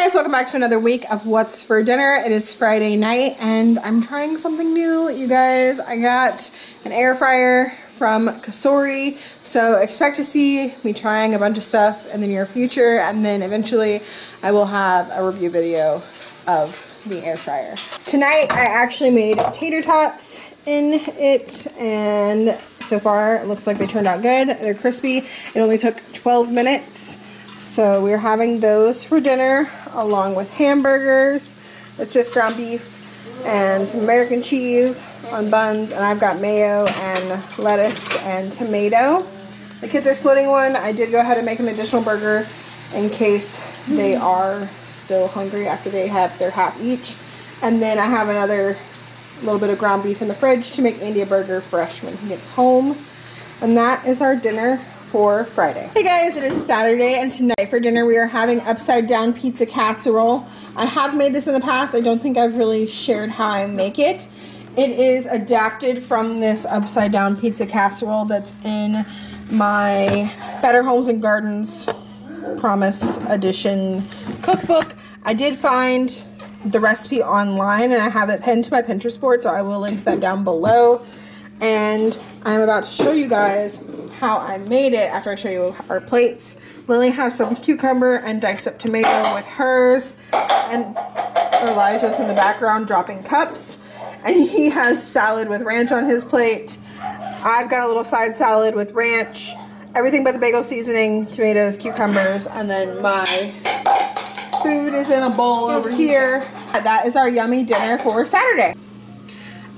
Guys, welcome back to another week of What's for Dinner. It is Friday night and I'm trying something new, you guys. I got an air fryer from Cosori, so expect to see me trying a bunch of stuff in the near future, and then eventually I will have a review video of the air fryer. Tonight I actually made tater tots in it, and so far it looks like they turned out good. They're crispy. It only took 12 minutes. So we're having those for dinner along with hamburgers. It's just ground beef and some American cheese on buns, and I've got mayo and lettuce and tomato. The kids are splitting one. I did go ahead and make an additional burger in case they are still hungry after they have their half each. And then I have another little bit of ground beef in the fridge to make Andy a burger fresh when he gets home. And that is our dinner for Friday. Hey guys, it is Saturday, and tonight for dinner we are having upside down pizza casserole. I have made this in the past. I don't think I've really shared how I make it. It is adapted from this upside down pizza casserole that's in my Better Homes and Gardens Promise Edition cookbook. I did find the recipe online and I have it pinned to my Pinterest board, so I will link that down below. And I'm about to show you guys how I made it after I show you our plates. Lily has some cucumber and diced up tomato with hers, and Elijah's in the background dropping cups, and he has salad with ranch on his plate. I've got a little side salad with ranch, everything but the bagel seasoning, tomatoes, cucumbers, and then my food is in a bowl over here. That is our yummy dinner for Saturday.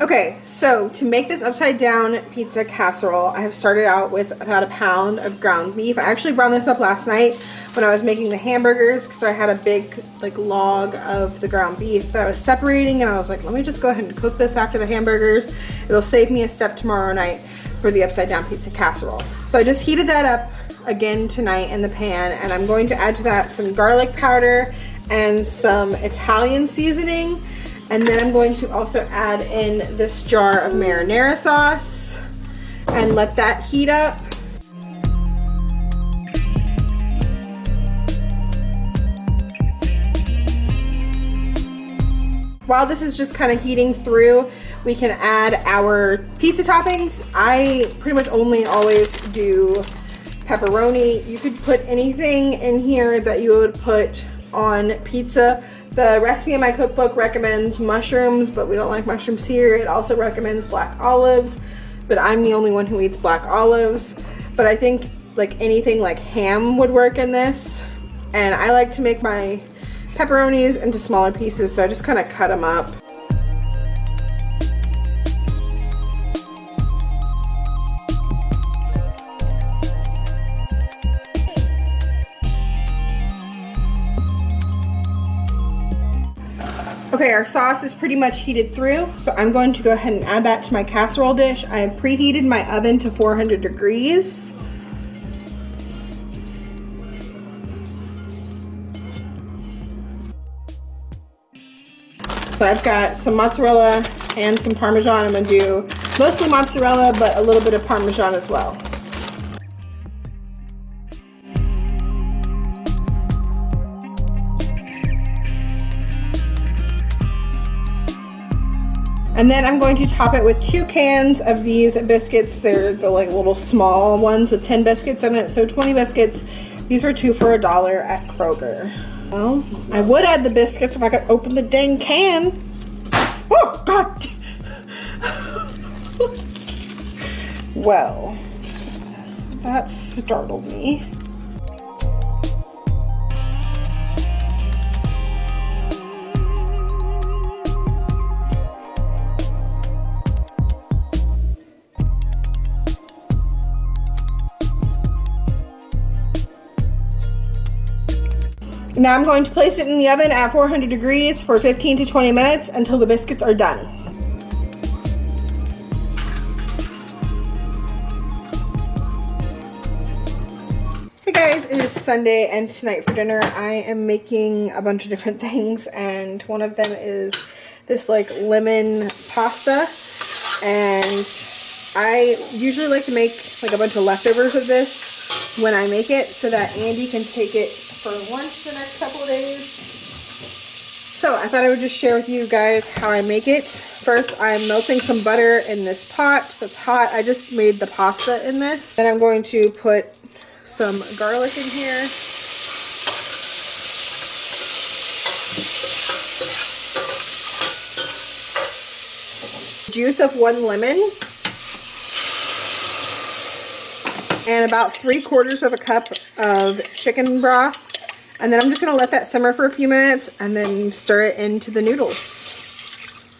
Okay, so to make this upside down pizza casserole, I have started out with about a pound of ground beef. I actually browned this up last night when I was making the hamburgers because I had a big log of the ground beef that I was separating, and I was like, let me just go ahead and cook this after the hamburgers. It'll save me a step tomorrow night for the upside down pizza casserole. So I just heated that up again tonight in the pan, and I'm going to add to that some garlic powder and some Italian seasoning. And then I'm going to also add in this jar of marinara sauce and let that heat up. While this is just kind of heating through, we can add our pizza toppings. I pretty much only always do pepperoni. You could put anything in here that you would put on pizza. The recipe in my cookbook recommends mushrooms, but we don't like mushrooms here. It also recommends black olives, but I'm the only one who eats black olives. But I think anything like ham would work in this. And I like to make my pepperonis into smaller pieces, so I just kind of cut them up. Okay, our sauce is pretty much heated through, so I'm going to go ahead and add that to my casserole dish. I have preheated my oven to 400 degrees. So I've got some mozzarella and some Parmesan. I'm going to do mostly mozzarella, but a little bit of Parmesan as well. And then I'm going to top it with 2 cans of these biscuits. They're the little small ones with 10 biscuits in it, so 20 biscuits. These are 2 for $1 at Kroger. Well, I would add the biscuits if I could open the dang can. Oh, God! Well, that startled me. Now I'm going to place it in the oven at 400 degrees for 15 to 20 minutes until the biscuits are done. Hey guys, it is Sunday, and tonight for dinner I am making a bunch of different things, and one of them is this lemon pasta, and I usually like to make a bunch of leftovers of this when I make it so that Andy can take it for lunch the next couple of days. So I thought I would just share with you guys how I make it. First, I'm melting some butter in this pot that's hot. I just made the pasta in this. Then I'm going to put some garlic in here. Juice of 1 lemon. And about 3/4 of a cup of chicken broth. And then I'm just going to let that simmer for a few minutes and then stir it into the noodles.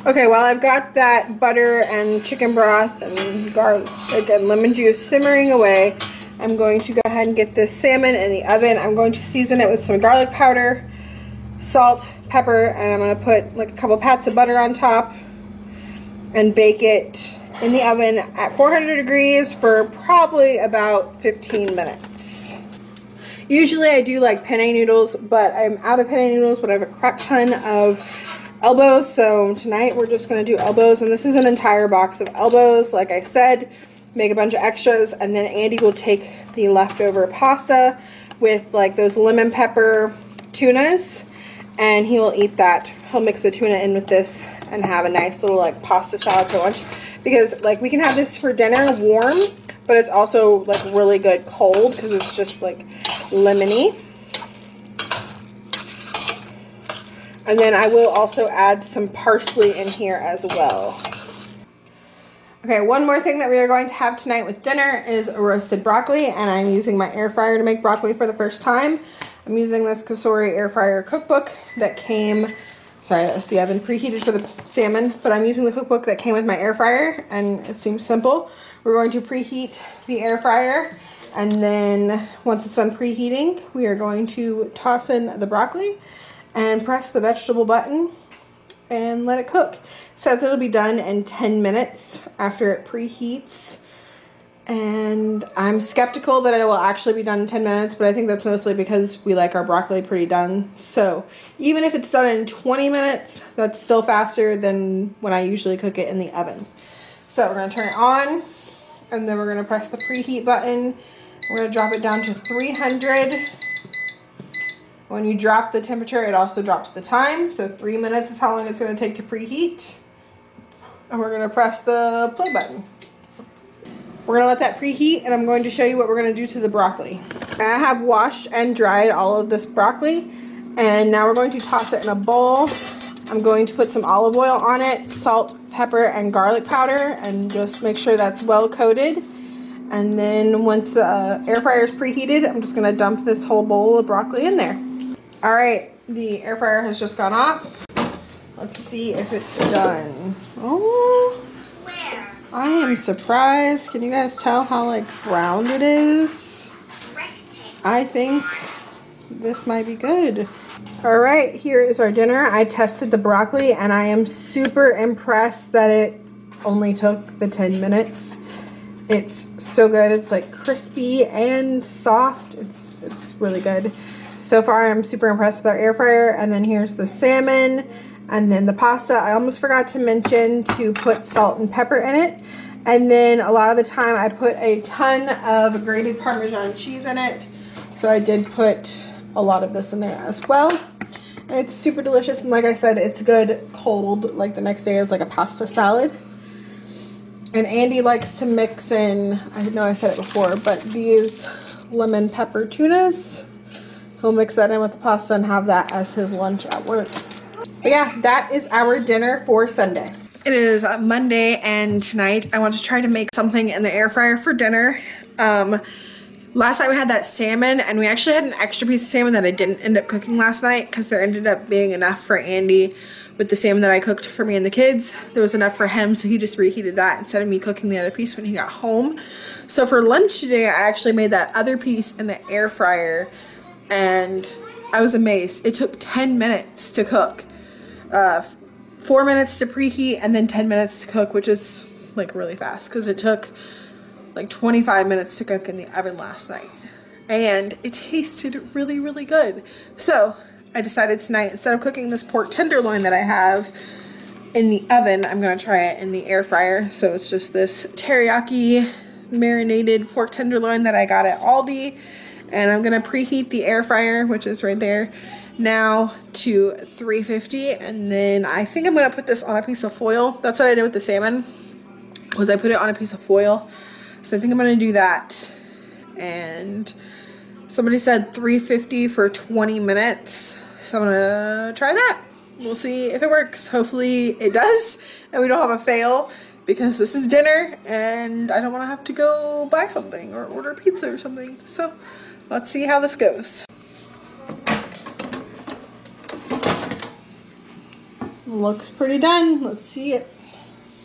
Okay, while I've got that butter and chicken broth and garlic and lemon juice simmering away, I'm going to go ahead and get this salmon in the oven. I'm going to season it with some garlic powder, salt, pepper, and I'm going to put like a couple pats of butter on top and bake it in the oven at 400 degrees for probably about 15 minutes. Usually I do like penne noodles, but I'm out of penne noodles, but I have a crap ton of elbows, so tonight we're just going to do elbows, and this is an entire box of elbows. Like I said, make a bunch of extras, and then Andy will take the leftover pasta with like those lemon pepper tunas, and he will eat that. He'll mix the tuna in with this and have a nice little like pasta salad for lunch, because like we can have this for dinner warm, but it's also like really good cold because it's just like lemony. And then I will also add some parsley in here as well. Okay, one more thing that we are going to have tonight with dinner is a roasted broccoli, and I'm using my air fryer to make broccoli for the first time. I'm using this Cosori air fryer cookbook that came, sorry, that's the oven preheated for the salmon, but I'm using the cookbook that came with my air fryer, and it seems simple. We're going to preheat the air fryer, and then once it's done preheating, we are going to toss in the broccoli and press the vegetable button and let it cook. It says it'll be done in 10 minutes after it preheats, and I'm skeptical that it will actually be done in 10 minutes, but I think that's mostly because we like our broccoli pretty done. So even if it's done in 20 minutes, that's still faster than when I usually cook it in the oven. So we're going to turn it on, and then we're going to press the preheat button. We're going to drop it down to 300. When you drop the temperature, it also drops the time. So 3 minutes is how long it's going to take to preheat. And we're going to press the play button. We're going to let that preheat, and I'm going to show you what we're going to do to the broccoli. I have washed and dried all of this broccoli, and now we're going to toss it in a bowl. I'm going to put some olive oil on it, salt, pepper, and garlic powder, and just make sure that's well coated. And then once the air fryer is preheated, I'm just going to dump this whole bowl of broccoli in there. Alright, the air fryer has just gone off. Let's see if it's done. Oh, I am surprised. Can you guys tell how like brown it is? I think this might be good. Alright, here is our dinner. I tested the broccoli, and I am super impressed that it only took the 10 minutes. It's so good. It's like crispy and soft. It's really good. So far, I'm super impressed with our air fryer. And then here's the salmon, and then the pasta. I almost forgot to mention to put salt and pepper in it. And then a lot of the time I put a ton of grated Parmesan cheese in it. So I did put a lot of this in there as well. And it's super delicious, and like I said, it's good cold. Like the next day is like a pasta salad. And Andy likes to mix in, I know I said it before, but these lemon pepper tunas. He'll mix that in with the pasta and have that as his lunch at work. But yeah, that is our dinner for Sunday. It is Monday, and tonight I want to try to make something in the air fryer for dinner. Last night we had that salmon, and we actually had an extra piece of salmon that I didn't end up cooking last night because there ended up being enough for Andy with the salmon that I cooked for me and the kids. There was enough for him, so he just reheated that instead of me cooking the other piece when he got home. So for lunch today, I actually made that other piece in the air fryer, and I was amazed. It took 10 minutes to cook. 4 minutes to preheat and then 10 minutes to cook, which is like really fast because it took like 25 minutes to cook in the oven last night. And it tasted really, really good. So I decided tonight, instead of cooking this pork tenderloin that I have in the oven, I'm going to try it in the air fryer. So it's just this teriyaki marinated pork tenderloin that I got at Aldi. And I'm gonna preheat the air fryer, which is right there, now to 350. And then I think I'm gonna put this on a piece of foil. That's what I did with the salmon, was I put it on a piece of foil. So I think I'm gonna do that. And somebody said 350 for 20 minutes. So I'm gonna try that. We'll see if it works. Hopefully it does and we don't have a fail, because this is dinner and I don't want to have to go buy something or order pizza or something. So let's see how this goes. Looks pretty done. Let's see it.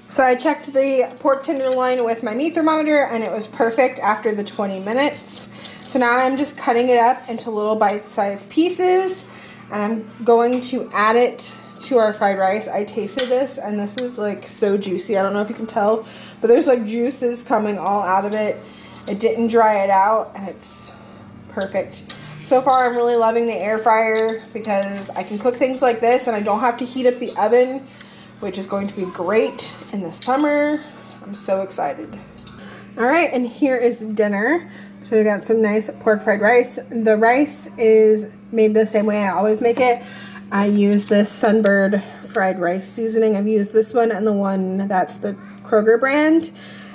So I checked the pork tenderloin with my meat thermometer and it was perfect after the 20 minutes. So now I'm just cutting it up into little bite-sized pieces, and I'm going to add it to our fried rice. I tasted this and this is like so juicy. I don't know if you can tell, but there's like juices coming all out of it. It didn't dry it out and it's perfect. So far I'm really loving the air fryer because I can cook things like this and I don't have to heat up the oven, which is going to be great in the summer. I'm so excited. All right, and here is dinner. So we got some nice pork fried rice. The rice is made the same way I always make it. I use this Sunbird fried rice seasoning. I've used this one and the one that's the Kroger brand.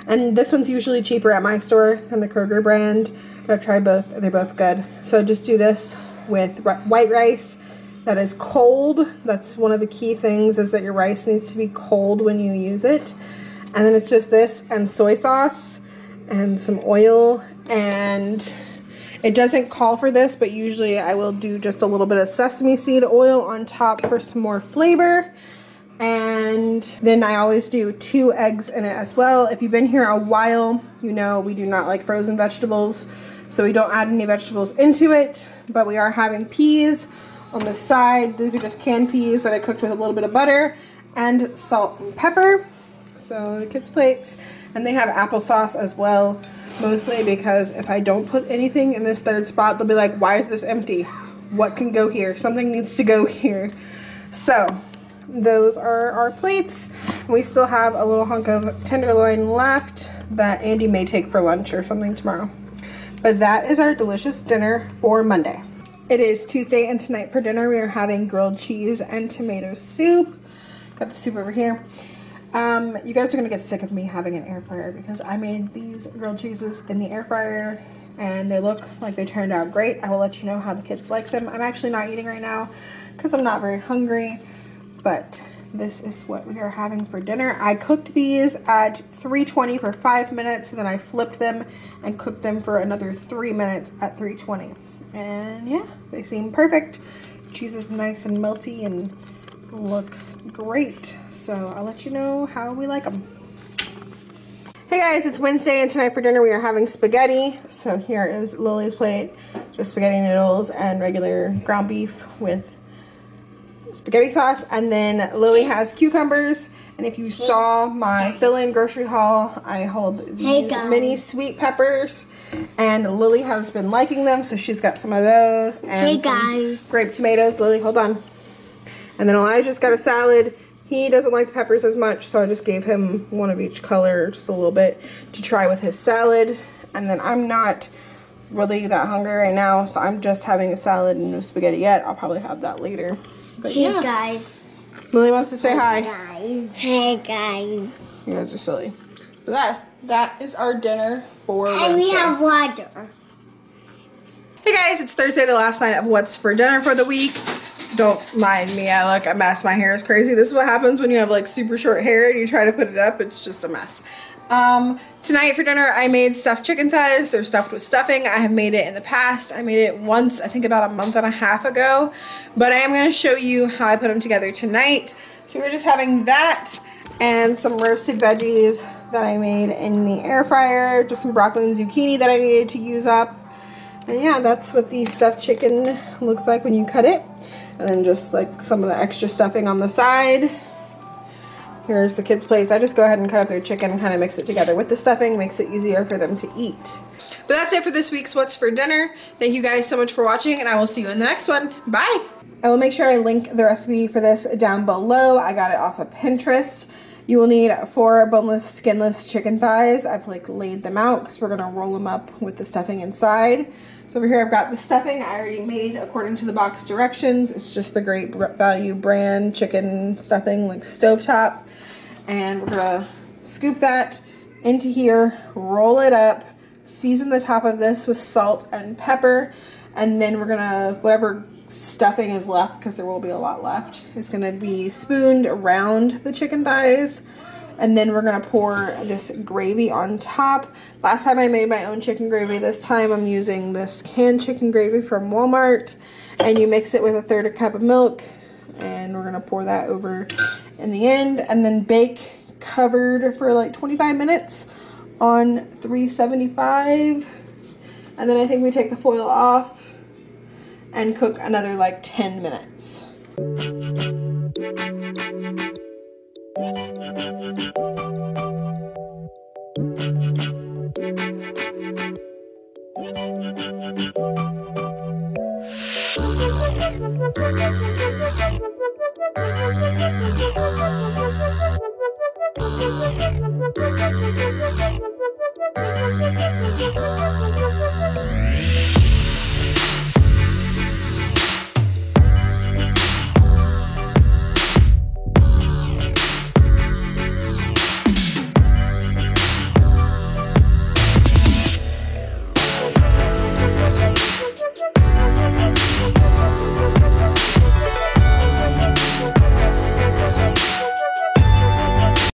And this one's usually cheaper at my store than the Kroger brand, but I've tried both. They're both good. So just do this with white rice that is cold. That's one of the key things, is that your rice needs to be cold when you use it. And then it's just this and soy sauce and some oil, and it doesn't call for this, but usually I will do just a little bit of sesame seed oil on top for some more flavor. And then I always do 2 eggs in it as well. If you've been here a while, you know we do not like frozen vegetables, so we don't add any vegetables into it, but we are having peas on the side. These are just canned peas that I cooked with a little bit of butter and salt and pepper. So the kids' plates, and they have applesauce as well, mostly because if I don't put anything in this third spot, they'll be like, why is this empty? What can go here? Something needs to go here. So those are our plates. We still have a little hunk of tenderloin left that Andy may take for lunch or something tomorrow. But that is our delicious dinner for Monday. It is Tuesday, and tonight for dinner we are having grilled cheese and tomato soup. Got the soup over here. You guys are going to get sick of me having an air fryer, because I made these grilled cheeses in the air fryer and they look like they turned out great. I will let you know how the kids like them. I'm actually not eating right now because I'm not very hungry, but this is what we are having for dinner. I cooked these at 320 for 5 minutes, and then I flipped them and cooked them for another 3 minutes at 320. And yeah, they seem perfect. Cheese is nice and melty and looks great. So I'll let you know how we like them. Hey guys, it's Wednesday, and tonight for dinner we are having spaghetti. So here is Lily's plate, just spaghetti noodles and regular ground beef with spaghetti sauce. And then Lily has cucumbers. And if you saw my fill-in grocery haul, I hold these mini sweet peppers, and Lily has been liking them, so she's got some of those. And some grape tomatoes. Lily, hold on. And then Elijah's got a salad. He doesn't like the peppers as much, so I just gave him one of each color, just a little bit, to try with his salad. And then I'm not really that hungry right now, so I'm just having a salad and no spaghetti yet. I'll probably have that later. But hey yeah. Guys. Lily wants to say hi. Guys. Hey guys. You guys are silly. But that is our dinner for Wednesday. And we have water. Hey guys, it's Thursday, the last night of what's for dinner for the week. Don't mind me, I look a mess. My hair is crazy. This is what happens when you have like super short hair and you try to put it up. It's just a mess. Tonight for dinner I made stuffed chicken thighs. They're stuffed with stuffing. I have made it in the past. I made it once, I think about a month and a half ago. But I am going to show you how I put them together tonight. So we're just having that and some roasted veggies that I made in the air fryer. Just some broccoli and zucchini that I needed to use up. And yeah, that's what the stuffed chicken looks like when you cut it. And then just like some of the extra stuffing on the side. Here's the kids' plates. I just go ahead and cut up their chicken and kind of mix it together with the stuffing. Makes it easier for them to eat. But that's it for this week's What's for Dinner. Thank you guys so much for watching, and I will see you in the next one. Bye! I will make sure I link the recipe for this down below. I got it off of Pinterest. You will need 4 boneless, skinless chicken thighs. I've like laid them out because we're going to roll them up with the stuffing inside. So over here I've got the stuffing I already made according to the box directions. It's just the Great Value brand chicken stuffing, like stovetop. And we're gonna scoop that into here, roll it up, season the top of this with salt and pepper, and then we're gonna, whatever stuffing is left, because there will be a lot left, is gonna be spooned around the chicken thighs, and then we're gonna pour this gravy on top. Last time I made my own chicken gravy. This time I'm using this canned chicken gravy from Walmart, and you mix it with 1/3 cup of milk, and we're gonna pour that over in the end, and then bake covered for like 25 minutes on 375, and then I think we take the foil off and cook another like 10 minutes.